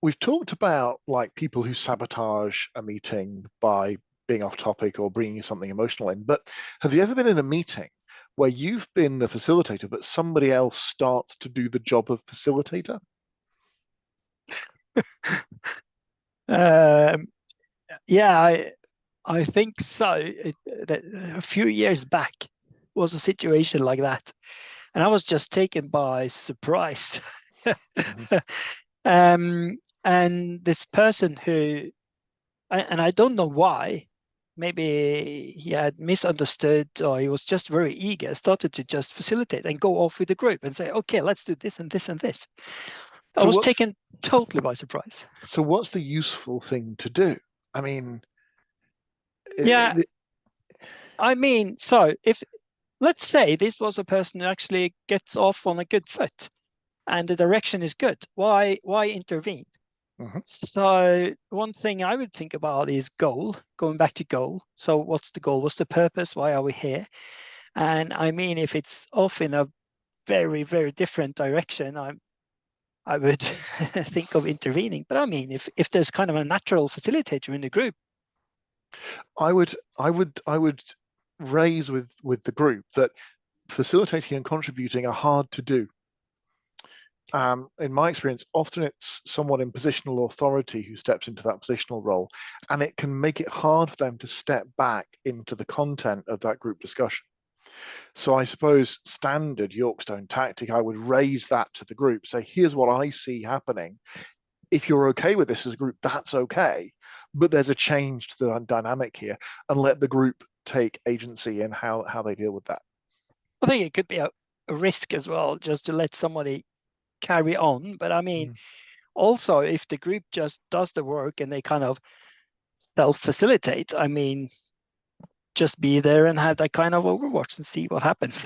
we've talked about like people who sabotage a meeting by being off topic or bringing something emotional in, but have you ever been in a meeting where you've been the facilitator, but somebody else starts to do the job of facilitator? Um, yeah, I think so. A few years back was a situation like that, and I was just taken by surprise. Mhm. And this person who, and I don't know why, maybe he had misunderstood or he was just very eager, started to just facilitate and go off with the group and say, okay, let's do this and this and this. I So was what's taken totally by surprise. so what's the useful thing to do? I mean, Yeah, it, I mean, so if let's say this was a person who actually gets off on a good foot and the direction is good, why intervene? mhm. So one thing I would think about is goal, going back to goal. So what's the goal? What's the purpose? Why are we here? And I mean, if it's off in a very, very different direction, I would think of intervening. But I mean, if there's kind of a natural facilitator in the group. I would raise with the group that facilitating and contributing are hard to do. In my experience, often it's someone in positional authority who steps into that positional role, and it can make it hard for them to step back into the content of that group discussion. So I suppose standard Yorkstone tactic, I would raise that to the group, say, here's what I see happening. If you're okay with this as a group, that's okay. But there's a change to the dynamic here, and let the group take agency in how they deal with that. I think it could be a risk as well, just to let somebody carry on. But I mean, Mm. also if the group just does the work and they kind of self-facilitate, I mean, just be there and have that kind of overwatch and see what happens.